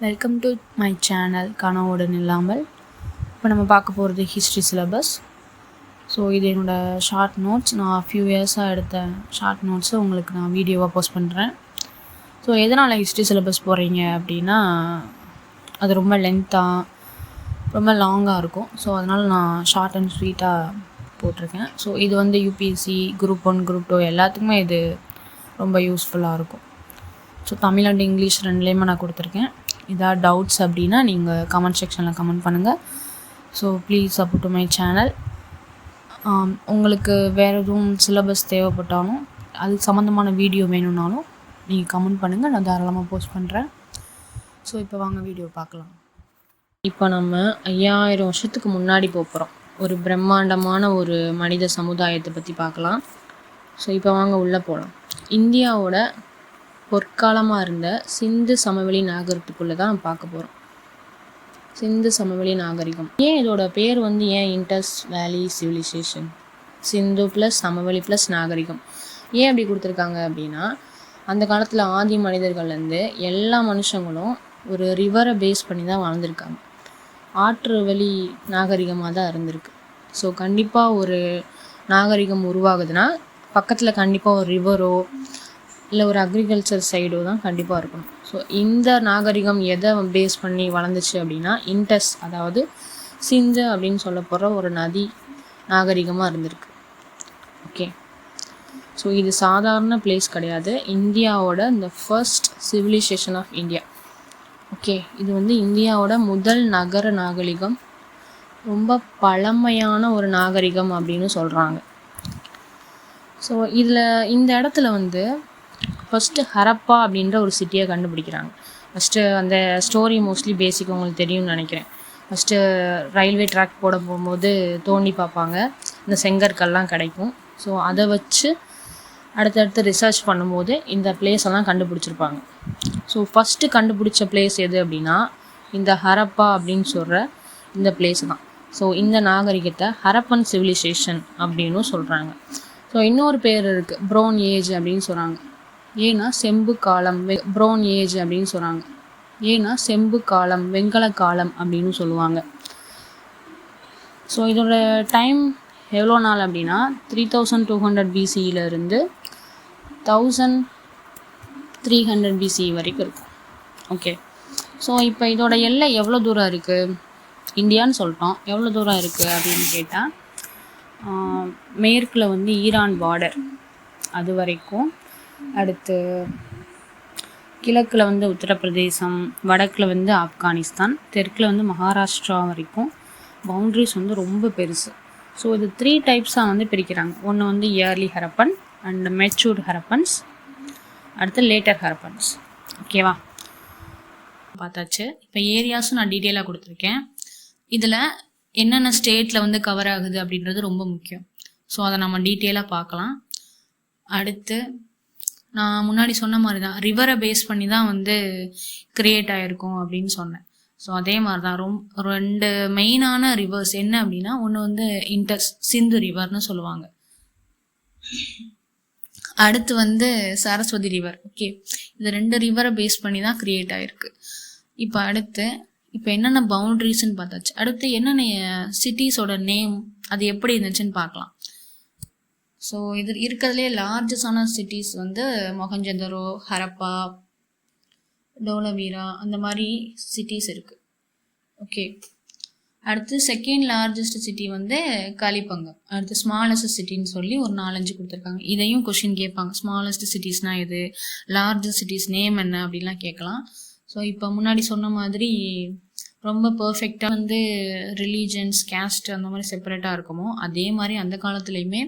Welcome to my channel கனவுடன் இல்லாமல். இப்போ நம்ம பார்க்க போகிறது ஹிஸ்ட்ரி சிலபஸ். ஸோ இது என்னோடய ஷார்ட் நோட்ஸ். நான் ஃபியூ இயர்ஸாக எடுத்த ஷார்ட் நோட்ஸை உங்களுக்கு நான் வீடியோவாக போஸ்ட் பண்ணுறேன். ஸோ எதனால் ஹிஸ்ட்ரி சிலபஸ் போகிறீங்க அப்படின்னா, அது ரொம்ப லென்த்தாக ரொம்ப லாங்காக இருக்கும். ஸோ அதனால் நான் ஷார்ட் அண்ட் ஸ்வீட்டாக போட்டிருக்கேன். ஸோ இது வந்து யூபிஎஸ்சி குரூப் 1 குரூப் 2 எல்லாத்துக்குமே இது ரொம்ப யூஸ்ஃபுல்லாக இருக்கும். ஸோ தமிழ் அண்ட் இங்கிலீஷ் ரெண்டுலேயுமே நான் கொடுத்துருக்கேன். ஏதாவது டவுட்ஸ் அப்படின்னா நீங்கள் கமெண்ட் செக்ஷனில் கமெண்ட் பண்ணுங்கள். So please support to my channel. உங்களுக்கு வேறு எதுவும் சிலபஸ் தேவைப்பட்டாலும் அது சம்மந்தமான வீடியோ வேணும்னாலும் நீங்கள் கமெண்ட் பண்ணுங்கள், நான் தாராளமாக போஸ்ட் பண்ணுறேன். ஸோ இப்போ வாங்க வீடியோ பார்க்கலாம். இப்போ நம்ம 5000 வருஷத்துக்கு முன்னாடி போகிறோம். ஒரு பிரம்மாண்டமான ஒரு மனித சமுதாயத்தை பற்றி பார்க்கலாம். ஸோ இப்போ வாங்க உள்ளே போகலாம். இந்தியாவோட பொற்காலமாக இருந்த சிந்து சமவெளி நாகரிகத்துக்குள்ளே தான் பார்க்க போகிறோம். சிந்து சமவெளி நாகரிகம் ஏன் இதோட பேர் வந்து ஏன் இண்டஸ் வேலி சிவிலைசேஷன், சிந்து ப்ளஸ் சமவெளி ப்ளஸ் நாகரிகம் ஏன் அப்படி கொடுத்துருக்காங்க அப்படின்னா, அந்த காலத்தில் ஆதி மனிதர்கள்லேருந்து எல்லா மனுஷங்களும் ஒரு ரிவரை பேஸ் பண்ணி தான் வாழ்ந்துருக்காங்க. ஆற்று வழி நாகரிகமாக தான் இருந்திருக்கு. ஸோ கண்டிப்பாக ஒரு நாகரிகம் உருவாகுதுன்னா பக்கத்தில் கண்டிப்பாக ஒரு ரிவரோ இல்லை ஒரு அக்ரிகல்ச்சர் சைடோ தான் கண்டிப்பாக இருக்கணும். ஸோ இந்த நாகரிகம் எதை பேஸ் பண்ணி வளர்ந்துச்சு அப்படின்னா, இண்டஸ், அதாவது சிந்து அப்படின்னு சொல்ல போகிற ஒரு நதி நாகரிகமாக இருந்திருக்கு. ஓகே, ஸோ இது சாதாரண பிளேஸ் கிடையாது. இந்தியாவோட இந்த first civilization of India. Okay, இது வந்து இந்தியாவோட முதல் நகர நாகரிகம், ரொம்ப பழமையான ஒரு நாகரிகம் அப்படின்னு சொல்கிறாங்க. ஸோ இதில் இந்த இடத்துல வந்து ஃபஸ்ட்டு ஹரப்பா அப்படின்ற ஒரு சிட்டியை கண்டுபிடிக்கிறாங்க. ஃபஸ்ட்டு அந்த ஸ்டோரி மோஸ்ட்லி பேசிக் உங்களுக்கு தெரியும்னு நினைக்கிறேன். ஃபஸ்ட்டு ரயில்வே ட்ராக் போட போகும்போது தோண்டி பார்ப்பாங்க, இந்த செங்கற்கள்லாம் கிடைக்கும். ஸோ அதை வச்சு அடுத்தடுத்து ரிசர்ச் பண்ணும்போது இந்த பிளேஸ் எல்லாம் கண்டுபிடிச்சிருப்பாங்க. ஸோ ஃபஸ்ட்டு கண்டுபிடிச்ச பிளேஸ் எது அப்படின்னா இந்த ஹரப்பா அப்படின்னு சொல்கிற இந்த பிளேஸ் தான். ஸோ இந்த நாகரிகத்தை ஹரப்பன் சிவிலைசேஷன் அப்படின்னு சொல்கிறாங்க. ஸோ இன்னொரு பேர் இருக்குது, ப்ரௌன் ஏஜ் அப்படின்னு சொல்கிறாங்க. ஏன்னா செம்பு காலம், ப்ரௌன் ஏஜ் அப்படின்னு சொல்கிறாங்க. ஏன்னா செம்பு காலம், வெண்கல காலம் அப்படின்னு சொல்லுவாங்க. ஸோ இதோட டைம் எவ்வளோ நாள் அப்படின்னா 3200 BCயிலேருந்து 1300 BC வரைக்கும் இருக்கும். ஓகே, ஸோ இப்போ இதோட எல்லை எவ்வளோ தூரம் இருக்குது இந்தியான்னு சொல்லிட்டோம். எவ்வளோ தூரம் இருக்குது அப்படின்னு கேட்டால், மேற்கில் வந்து ஈரான் பார்டர் அது வரைக்கும், அடுத்து கிழக்கில் வந்து உத்தரப்பிரதேசம், வடக்கில் வந்து ஆப்கானிஸ்தான், தெற்கில் வந்து மகாராஷ்டிரா வரைக்கும் பவுண்ட்ரிஸ் வந்து ரொம்ப பெருசு. ஸோ இது 3 டைப்ஸாக வந்து பிரிக்கிறாங்க. ஒன்று வந்து early Harappan and mature Harappans, அடுத்து லேட்டர் ஹரப்பன்ஸ். ஓகேவா, பார்த்தாச்சு. இப்போ ஏரியாஸும் நான் டீட்டெயிலாக கொடுத்துருக்கேன். இதில் என்னென்ன ஸ்டேட்டில் வந்து கவர் ஆகுது அப்படின்றது ரொம்ப முக்கியம். ஸோ அதை நம்ம டீட்டெயிலாக பார்க்கலாம். அடுத்து நான் முன்னாடி சொன்ன மாதிரி தான் ரிவரை பேஸ் பண்ணி தான் வந்து கிரியேட் ஆகிருக்கும் அப்படின்னு சொன்னேன். ஸோ அதே மாதிரி தான் 2 மெயினான ரிவர்ஸ் என்ன அப்படின்னா, ஒன்று வந்து இண்டஸ் சிந்து ரிவர்னு சொல்லுவாங்க, அடுத்து வந்து சரஸ்வதி ரிவர். ஓகே, இந்த 2 ரிவரை பேஸ் பண்ணி தான் கிரியேட் ஆகிருக்கு. இப்போ அடுத்து இப்போ என்னென்ன பவுண்ட்ரிஸ்ன்னு பார்த்தாச்சு. அடுத்து என்னென்ன சிட்டிஸோட நேம் அது எப்படி இருந்துச்சுன்னு பார்க்கலாம். ஸோ இது இருக்கிறதுலே லார்ஜஸ்டான சிட்டிஸ் வந்து மொஹஞ்சதரோ, ஹரப்பா, டோலவீரா, அந்த மாதிரி சிட்டிஸ் இருக்குது. ஓகே, அடுத்து செகண்ட் லார்ஜஸ்ட் சிட்டி வந்து கலிபங்கம். அடுத்து ஸ்மாலஸ்ட் சிட்டின்னு சொல்லி ஒரு 4-5 கொடுத்துருக்காங்க. இதையும் கொஷின் கேட்பாங்க, ஸ்மாலஸ்ட் சிட்டிஸ்னால் எது, லார்ஜஸ்ட் சிட்டிஸ் நேம் என்ன அப்படின்லாம் கேட்கலாம். ஸோ இப்போ முன்னாடி சொன்ன மாதிரி ரொம்ப பர்ஃபெக்டாக வந்து ரிலீஜன்ஸ், கேஸ்ட் அந்த மாதிரி செப்பரேட்டாக இருக்குமோ, அதே மாதிரி அந்த காலத்துலேயுமே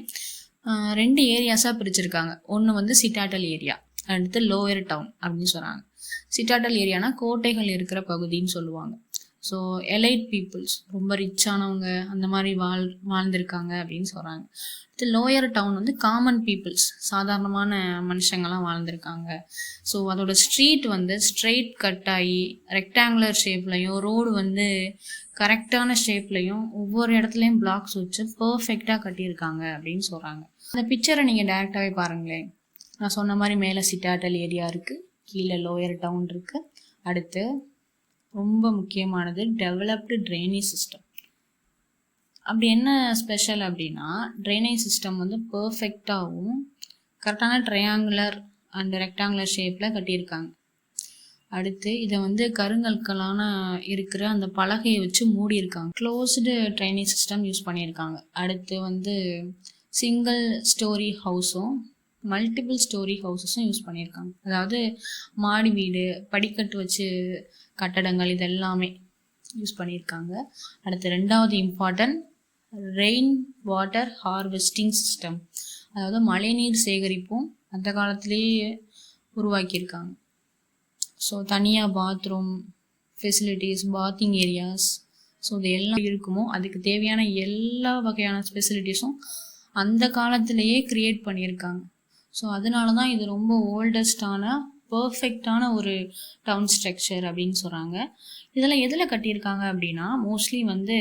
2 ஏரியாஸாக பிரிச்சிருக்காங்க. ஒன்று வந்து சிட்டாட்டல் ஏரியா, அடுத்து லோயர் டவுன் அப்படின்னு சொல்கிறாங்க. சிட்டாட்டல் ஏரியானா கோட்டைகள் இருக்கிற பகுதின்னு சொல்லுவாங்க. ஸோ எலைட் பீப்புள்ஸ், ரொம்ப ரிச்சானவங்க அந்த மாதிரி வாழ்ந்திருக்காங்க அப்படின்னு சொல்கிறாங்க. அடுத்து லோயர் டவுன் வந்து காமன் பீப்புள்ஸ், சாதாரணமான மனுஷங்கள்லாம் வாழ்ந்திருக்காங்க. ஸோ அதோட ஸ்ட்ரீட் வந்து ஸ்ட்ரெயிட் கட் ஆகி ரெக்டாங்குலர் ஷேப்லையும், ரோடு வந்து கரெக்டான ஷேப்லையும், ஒவ்வொரு இடத்துலையும் பிளாக்ஸ் வச்சு பர்ஃபெக்டாக கட்டியிருக்காங்க அப்படின்னு சொல்கிறாங்க. அந்த பிக்சரை நீங்கள் டேரெக்டாகவே பாருங்களேன். நான் சொன்ன மாதிரி மேலே சிட்டாட்டல் ஏரியா இருக்குது, கீழே லோயர் டவுன் இருக்குது, அடுத்து ரொம்ப முக்கியமானது டெவலப்டு ட்ரைனேஜ் சிஸ்டம். அப்படி என்ன ஸ்பெஷல் அப்படின்னா, ட்ரைனேஜ் சிஸ்டம் வந்து பர்ஃபெக்டாகவும் கரெக்டான ட்ரையாங்குலர் அண்ட் ரெக்டாங்குலர் ஷேப்பில் கட்டியிருக்காங்க. அடுத்து இதை வந்து கருங்கற்களான இருக்கிற அந்த பலகையை வச்சு மூடியிருக்காங்க. க்ளோஸ்டு ட்ரைனேஜ் சிஸ்டம் யூஸ் பண்ணியிருக்காங்க. அடுத்து வந்து சிங்கிள் ஸ்டோரி ஹவுஸும் மல்டிபிள் ஸ்டோரி ஹவுசஸும் யூஸ் பண்ணியிருக்காங்க. அதாவது மாடி வீடு, படிக்கட்டு வச்சு கட்டடங்கள் இதெல்லாமே யூஸ் பண்ணியிருக்காங்க. அடுத்து 2வது important rain water harvesting system. அதாவது மழைநீர் சேகரிப்பும் அந்த காலத்திலேயே உருவாக்கியிருக்காங்க. ஸோ தனியாக bathroom facilities, bathing areas, so இது எல்லாம் இருக்குமோ அதுக்கு தேவையான எல்லா வகையான ஃபெசிலிட்டிஸும் அந்த காலத்திலேயே க்ரியேட் பண்ணியிருக்காங்க. ஸோ அதனால தான் இது ரொம்ப ஓல்டஸ்டான பர்ஃபெக்டான ஒரு டவுன் ஸ்ட்ரக்சர் அப்படின்னு சொல்கிறாங்க. இதெல்லாம் எதில் கட்டியிருக்காங்க அப்படின்னா, மோஸ்ட்லி வந்து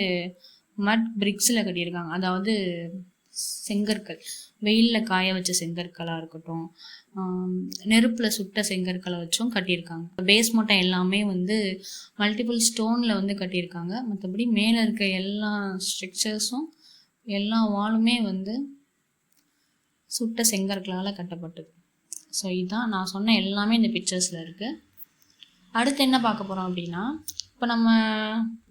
மட் பிரிக்ஸில் கட்டியிருக்காங்க. அதாவது செங்கற்கள், வெயிலில் காய வச்ச செங்கற்களாக இருக்கட்டும், நெருப்பில் சுட்ட செங்கற்களை வச்சும் கட்டியிருக்காங்க. பேஸ் மட்டும் எல்லாமே வந்து மல்டிபிள் ஸ்டோனில் வந்து கட்டியிருக்காங்க. மற்றபடி மேலே இருக்க எல்லா ஸ்ட்ரக்சர்ஸும் எல்லா வாலுமே வந்து சுட்ட செங்கற்களால் கட்டப்பட்டது. ஸோ இதுதான் நான் சொன்ன எல்லாமே இந்த பிக்சர்ஸில் இருக்குது. அடுத்து என்ன பார்க்க போகிறோம் அப்படின்னா, இப்போ நம்ம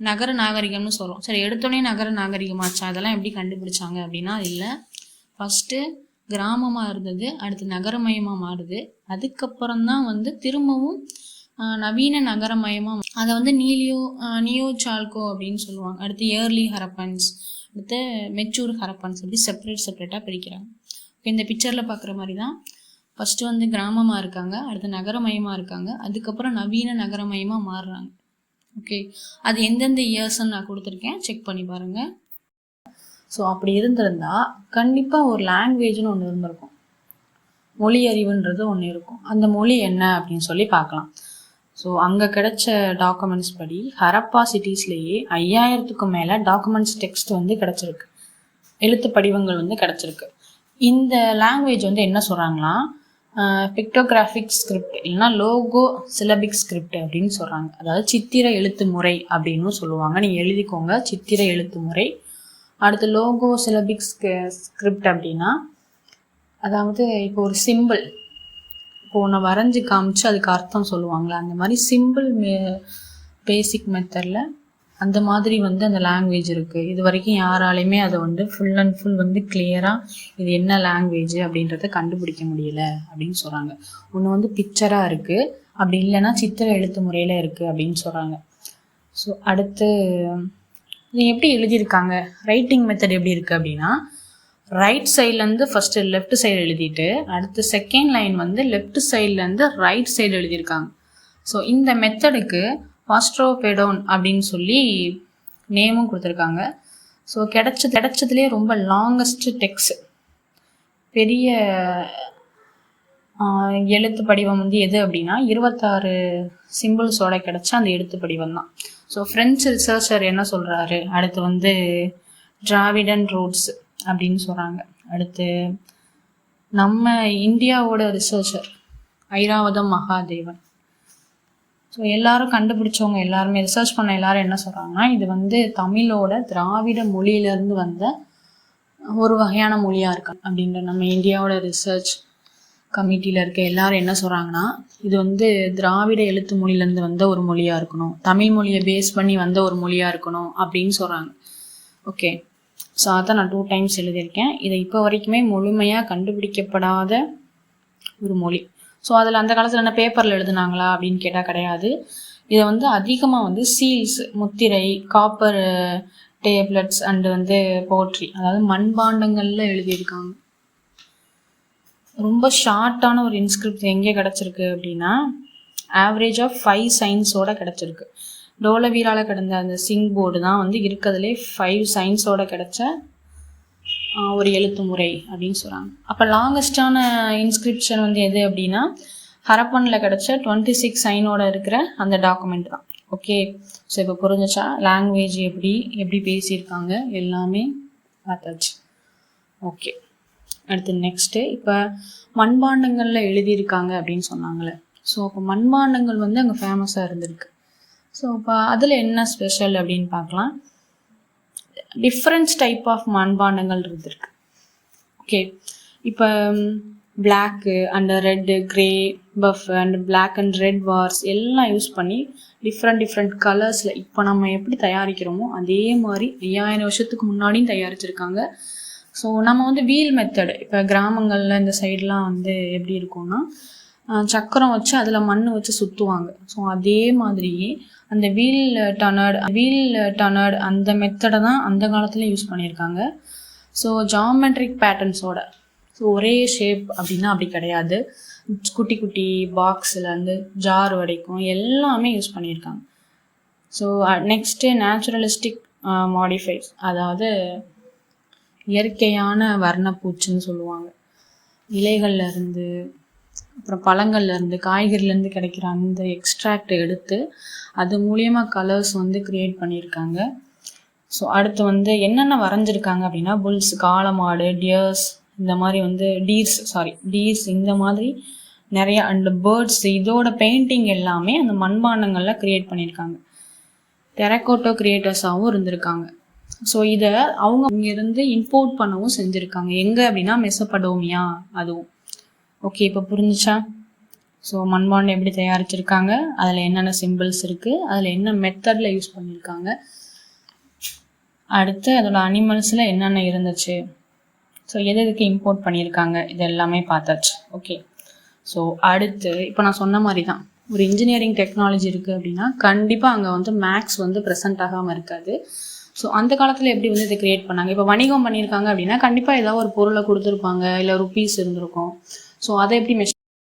நகர நாகரிகம்னு சொல்கிறோம். சரி, எடுத்தோடனே நகர நாகரிகமாச்சா, அதெல்லாம் எப்படி கண்டுபிடிச்சாங்க அப்படின்னா இல்லை. ஃபஸ்ட்டு கிராமமாக இருந்தது, அடுத்து நகரமயமாக மாறுது. அதுக்கப்புறம் தான் வந்து திரும்பவும் நவீன நகரமயமாக, அதை வந்து நியோ சால்கோ அப்படின்னு சொல்லுவாங்க. அடுத்து ஏர்லி ஹரப்பன்ஸ், அடுத்து மெச்சூர் ஹரப்பன்ஸ், அப்படி செப்பரேட்டாக பிரிக்கிறாங்க. இப்போ இந்த பிக்சரில் பார்க்குற மாதிரி தான் ஃபஸ்ட்டு வந்து கிராமமாக இருக்காங்க, அடுத்து நகரமயமாக இருக்காங்க, அதுக்கப்புறம் நவீன நகரமயமாக மாறுறாங்க. ஓகே, அது எந்தெந்த இயர்ஸ்ன்னு நான் கொடுத்துருக்கேன், செக் பண்ணி பாருங்கள். ஸோ அப்படி இருந்திருந்தா கண்டிப்பாக ஒரு லாங்குவேஜ்னு ஒன்று இருந்திருக்கும், மொழி அறிவுன்றது ஒன்று இருக்கும். அந்த மொழி என்ன அப்படின்னு சொல்லி பார்க்கலாம். ஸோ அங்கே கிடைச்ச டாக்குமெண்ட்ஸ் படி ஹரப்பா சிட்டிஸ்லேயே 5000க்கும் மேலே டாக்குமெண்ட்ஸ் டெக்ஸ்ட் வந்து கிடச்சிருக்கு, எழுத்து படிவங்கள் வந்து கிடச்சிருக்கு. இந்த லாங்குவேஜ் வந்து என்ன சொல்கிறாங்களா, பிக்டோகிராஃபிக் ஸ்கிரிப்ட் இல்லைன்னா லோகோ சிலபிக் ஸ்கிரிப்ட் அப்படின்னு சொல்கிறாங்க. அதாவது சித்திர எழுத்து முறை அப்படின்னு சொல்லுவாங்க. நீங்கள் எழுதிக்கோங்க, சித்திர எழுத்து முறை. அடுத்து லோகோ சிலபிக் ஸ்கிரிப்ட் அப்படின்னா, அதாவது இப்போ ஒரு சிம்பிள் இப்போ ஒன்று வரைஞ்சி காமிச்சு அதுக்கு அர்த்தம் சொல்லுவாங்களே, அந்த மாதிரி சிம்பிள் பேசிக் மெத்தடில் அந்த மாதிரி வந்து அந்த லாங்குவேஜ் இருக்குது. இது வரைக்கும் யாராலையுமே அதை வந்து ஃபுல் அண்ட் ஃபுல் வந்து கிளியராக இது என்ன லாங்குவேஜ் அப்படின்றத கண்டுபிடிக்க முடியல அப்படின்னு சொல்கிறாங்க. ஒன்று வந்து பிக்சராக இருக்குது, அப்படி இல்லைன்னா சித்திர எழுத்து முறையில் இருக்குது அப்படின்னு சொல்கிறாங்க. ஸோ அடுத்து இது எப்படி எழுதியிருக்காங்க, ரைட்டிங் மெத்தட் எப்படி இருக்குது அப்படின்னா, ரைட் சைட்லேருந்து ஃபஸ்ட்டு லெஃப்ட் சைடு எழுதிட்டு அடுத்து செகண்ட் லைன் வந்து லெஃப்ட் சைட்லேருந்து ரைட் சைடு எழுதியிருக்காங்க. ஸோ இந்த மெத்தடுக்கு பாஸ்ட்ரோபெடோன் அப்படின்னு சொல்லி நேமும் கொடுத்துருக்காங்க. ஸோ கிடைச்சதுலேயே ரொம்ப லாங்கஸ்ட் டெக்ஸ்ட், பெரிய எழுத்து படிவம் வந்து எது அப்படின்னா 26 சிம்பிள்ஸோட கிடைச்ச அந்த எழுத்து படிவம் தான். ஸோ ஃப்ரெஞ்சு ரிசர்ச்சர் என்ன சொல்கிறாரு, அடுத்து வந்து டிராவிடன் ரோட்ஸ் அப்படின்னு சொல்கிறாங்க. அடுத்து நம்ம இந்தியாவோட ரிசர்ச்சர் ஐராவதம் மகாதேவன். ஸோ எல்லாரும் கண்டுபிடிச்சவங்க எல்லாருமே ரிசர்ச் பண்ண எல்லாரும் என்ன சொல்கிறாங்கன்னா, இது வந்து தமிழோட திராவிட மொழியிலேருந்து வந்த ஒரு வகையான மொழியாக இருக்கு அப்படின்ற நம்ம இந்தியாவோட ரிசர்ச் கமிட்டியில் இருக்க எல்லாரும் என்ன சொல்கிறாங்கன்னா, இது வந்து திராவிட எழுத்து மொழியிலேருந்து வந்த ஒரு மொழியாக இருக்கணும், தமிழ் மொழியை பேஸ் பண்ணி வந்த ஒரு மொழியாக இருக்கணும் அப்படின்னு சொல்கிறாங்க. ஓகே, ஸோ அதை நான் 2 டைம்ஸ் எழுதியிருக்கேன். இதை இப்போ வரைக்குமே முழுமையாக கண்டுபிடிக்கப்படாத ஒரு மொழி. ஸோ அதில் அந்த காலத்தில் என்ன பேப்பரில் எழுதுனாங்களா அப்படின்னு கேட்டால் கிடையாது. இதை வந்து அதிகமாக வந்து சீல்ஸ், முத்திரை, காப்பர் டேப்லெட்ஸ் அண்டு வந்து போட்ரி, அதாவது மண்பாண்டங்களில் எழுதியிருக்காங்க. ரொம்ப ஷார்ட்டான ஒரு இன்ஸ்கிரிப்ட் எங்கே கிடச்சிருக்கு அப்படின்னா, ஆவரேஜ் ஆஃப் 5 சைன்ஸோடு கிடச்சிருக்கு. டோலவீரால் கிடந்த அந்த சிங் போர்டு தான் வந்து இருக்கிறதுலே 5 சைன்ஸோடு கிடச்ச ஒரு எழுத்து முறை அப்படின்னு சொல்கிறாங்க. அப்போ லாங்கஸ்டான இன்ஸ்கிரிப்ஷன் வந்து எது அப்படின்னா, ஹரப்பனில் கிடச்ச 26 சைனோட இருக்கிற அந்த டாக்குமெண்ட் தான். ஓகே, ஸோ இப்போ புரிஞ்சிச்சா லாங்குவேஜ் எப்படி பேசியிருக்காங்க எல்லாமே பார்த்தாச்சு. ஓகே, அடுத்து நெக்ஸ்ட்டு இப்போ மண்பாண்டங்களில் எழுதியிருக்காங்க அப்படின்னு சொன்னாங்களே. ஸோ அப்போ மண்பாண்டங்கள் வந்து அங்கே ஃபேமஸாக இருந்திருக்கு. ஸோ இப்போ அதில் என்ன ஸ்பெஷல் அப்படின்னு பார்க்கலாம். டிஃப்ரெண்ட்ஸ் டைப் ஆஃப் மண்பாண்டங்கள் இருந்திருக்கு. ஓகே, இப்போ black and red, grey, buff and black and red wares எல்லாம் யூஸ் பண்ணி டிஃப்ரெண்ட் கலர்ஸில் இப்போ நம்ம எப்படி தயாரிக்கிறோமோ அதே மாதிரி 5000 வருஷத்துக்கு முன்னாடியும் தயாரிச்சிருக்காங்க. ஸோ நம்ம வந்து வீல் மெத்தடு, இப்போ கிராமங்களில் இந்த சைட்லாம் வந்து எப்படி இருக்கும்னா சக்கரம் வச்சு அதில் மண் வச்சு சுற்றுவாங்க. ஸோ அதே மாதிரியே அந்த வீல் டனர்ட் அந்த மெத்தடை தான் அந்த காலத்துலேயும் யூஸ் பண்ணியிருக்காங்க. ஸோ ஜாமெட்ரிக் பேட்டர்ன்ஸோட, ஸோ ஒரே ஷேப் அப்படின்னா அப்படி கிடையாது. குட்டி குட்டி பாக்ஸ்லேருந்து ஜார் வரைக்கும் எல்லாமே யூஸ் பண்ணியிருக்காங்க. ஸோ நெக்ஸ்ட்டு நேச்சுரலிஸ்டிக் மாடிஃபைஸ், அதாவது இயற்கையான வர்ணப்பூச்சுன்னு சொல்லுவாங்க. இலைகள்லேருந்து, அப்புறம் பழங்கள்லேருந்து, காய்கறிலேருந்து கிடைக்கிற அந்த எக்ஸ்ட்ராக்டை எடுத்து அது மூலியமாக கலர்ஸ் வந்து க்ரியேட் பண்ணியிருக்காங்க. ஸோ அடுத்து வந்து என்னென்ன வரைஞ்சிருக்காங்க அப்படின்னா புல்ஸ், காளமாடு, டியர்ஸ், இந்த மாதிரி வந்து டீர்ஸ் இந்த மாதிரி நிறைய அண்ட் பேர்ட்ஸ், இதோட பெயிண்டிங் எல்லாமே அந்த மண்பாண்டங்களில் க்ரியேட் பண்ணியிருக்காங்க. டெரக்கோட்டோ கிரியேட்டர்ஸாகவும் இருந்திருக்காங்க. ஸோ இதை அவங்க இங்கேருந்து இம்போர்ட் பண்ணவும் செஞ்சுருக்காங்க. எங்கே அப்படின்னா மெசபடோமியா அதுவும். ஓகே, இப்போ புரிஞ்சுச்சா? ஸோ மண்பாண்டம் எப்படி தயாரிச்சிருக்காங்க, அதில் என்னென்ன சிம்பிள்ஸ் இருக்குது, அதில் என்ன மெத்தடில் யூஸ் பண்ணியிருக்காங்க, அடுத்து அதோட அனிமல்ஸில் என்னென்ன இருந்துச்சு, ஸோ எதுக்கு இம்போர்ட் பண்ணியிருக்காங்க, இது எல்லாமே பார்த்தாச்சு. ஓகே, ஸோ அடுத்து இப்போ நான் சொன்ன மாதிரி தான், ஒரு இன்ஜினியரிங் டெக்னாலஜி இருக்குது அப்படின்னா கண்டிப்பாக அங்கே வந்து மேக்ஸ் வந்து ப்ரெசென்ட் ஆகாமல் இருக்காது. ஸோ அந்த காலத்தில் எப்படி வந்து இதை க்ரியேட் பண்ணாங்க, இப்போ வணிகம் பண்ணியிருக்காங்க அப்படின்னா கண்டிப்பாக ஏதாவது ஒரு பொருளை கொடுத்துருப்பாங்க, இல்லை ருப்பீஸ் இருந்திருக்கும். ஸோ அதை எப்படி